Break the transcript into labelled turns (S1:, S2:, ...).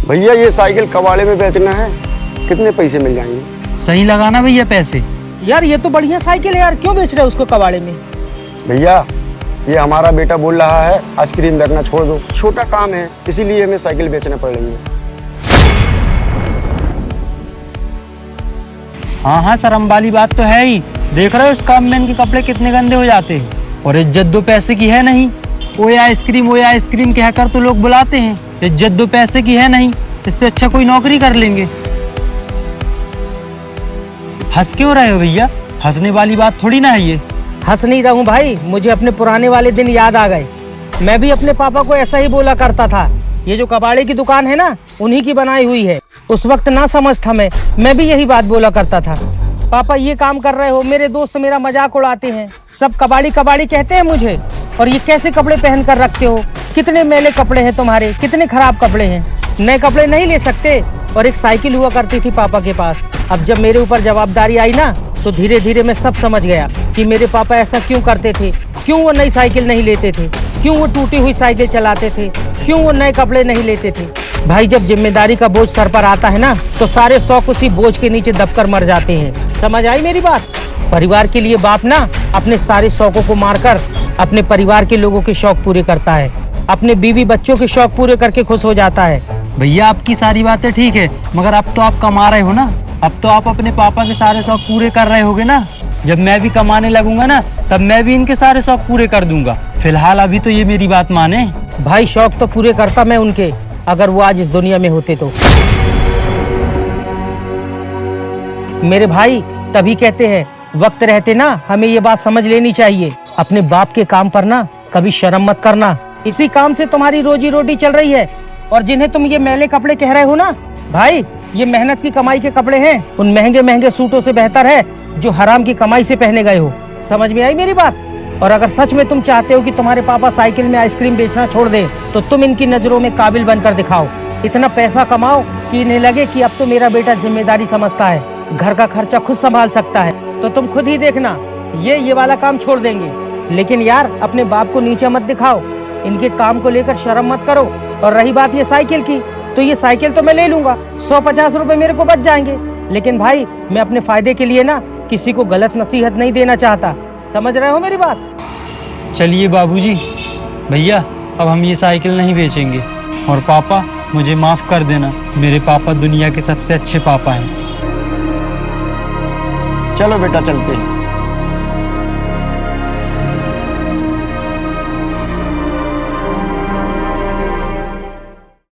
S1: भैया ये साइकिल कबाड़े में बेचना है, कितने पैसे मिल जाएंगे?
S2: सही लगाना भैया पैसे।
S3: यार ये तो बढ़िया साइकिल है यार, क्यों बेच रहे हो उसको कबाड़े में?
S1: भैया ये हमारा बेटा बोल रहा है आइसक्रीम बेचना छोड़ दो, छोटा काम है इसीलिए हमें साइकिल बेचना पड़ रही है।
S2: हाँ हाँ, शर्म वाली बात तो है ही। देख रहे हो इस काम में इनके कपड़े कितने गंदे हो जाते हैं, और इज्जत दो पैसे की है नहीं। ओए आइसक्रीम कहकर तो लोग बुलाते हैं, इज्जत दो पैसे की है नहीं। इससे अच्छा कोई नौकरी कर लेंगे। हंस क्यों रहे हो भैया? हंसने वाली बात थोड़ी ना है ये।
S3: हंस नहीं रहा हूँ भाई, मुझे अपने पुराने वाले दिन याद आ गए। मैं भी अपने पापा को ऐसा ही बोला करता था। ये जो कबाड़े की दुकान है ना, उन्हीं की बनाई हुई है। उस वक्त ना समझ था मैं भी यही बात बोला करता था। पापा ये काम कर रहे हो, मेरे दोस्त मेरा मजाक उड़ाते हैं, सब कबाड़ी कबाड़ी कहते हैं मुझे। और ये कैसे कपड़े पहन कर रखते हो, कितने मैले कपड़े हैं तुम्हारे, कितने खराब कपड़े हैं, नए कपड़े नहीं ले सकते। और एक साइकिल हुआ करती थी पापा के पास। अब जब मेरे ऊपर जवाबदारी आई ना, तो धीरे धीरे मैं सब समझ गया कि मेरे पापा ऐसा क्यों करते थे, क्यों वो नई साइकिल नहीं लेते थे, क्यों वो टूटी हुई साइकिल चलाते थे, क्यों वो नए कपड़े नहीं लेते थे। भाई जब जिम्मेदारी का बोझ सर पर आता है ना, तो सारे शौक उसी बोझ के नीचे दबकर मर जाते हैं। समझ आई मेरी बात? परिवार के लिए बाप ना अपने सारे शौकों को मारकर अपने परिवार के लोगों के शौक पूरे करता है, अपने बीवी बच्चों के शौक पूरे करके खुश हो जाता है।
S2: भैया आपकी सारी बातें ठीक है, मगर अब तो आप कमा रहे हो ना, अब तो आप अपने पापा के सारे शौक पूरे कर रहे होगे ना। जब मैं भी कमाने लगूंगा ना, तब मैं भी इनके सारे शौक पूरे कर दूंगा। फिलहाल अभी तो ये मेरी बात माने।
S3: भाई शौक तो पूरे करता मैं उनके, अगर वो आज इस दुनिया में होते तो। मेरे भाई तभी कहते हैं वक्त रहते ना हमें ये बात समझ लेनी चाहिए, अपने बाप के काम पर ना कभी शर्म मत करना। इसी काम से तुम्हारी रोजी रोटी चल रही है। और जिन्हें तुम ये मैले कपड़े कह रहे हो ना भाई, ये मेहनत की कमाई के कपड़े हैं। उन महंगे महंगे सूटों से बेहतर है जो हराम की कमाई से पहने गए हो। समझ में आई मेरी बात? और अगर सच में तुम चाहते हो कि तुम्हारे पापा साइकिल में आइसक्रीम बेचना छोड़ दे, तो तुम इनकी नजरों में काबिल बनकर दिखाओ। इतना पैसा कमाओ कि इन्हें लगे कि अब तो मेरा बेटा जिम्मेदारी समझता है, घर का खर्चा खुद संभाल सकता है। तो तुम खुद ही देखना, ये वाला काम छोड़ देंगे। लेकिन यार अपने बाप को नीचे मत दिखाओ, इनके काम को लेकर शर्म मत करो। और रही बात ये साइकिल की, तो ये साइकिल तो मैं ले लूंगा, 150 रुपए मेरे को बच जाएंगे। लेकिन भाई मैं अपने फायदे के लिए ना किसी को गलत नसीहत नहीं देना चाहता। समझ रहे हो मेरी बात?
S2: चलिए बाबूजी, भैया अब हम ये साइकिल नहीं बेचेंगे। और पापा मुझे माफ कर देना, मेरे पापा दुनिया के सबसे अच्छे पापा हैं।
S1: चलो बेटा चलते हैं।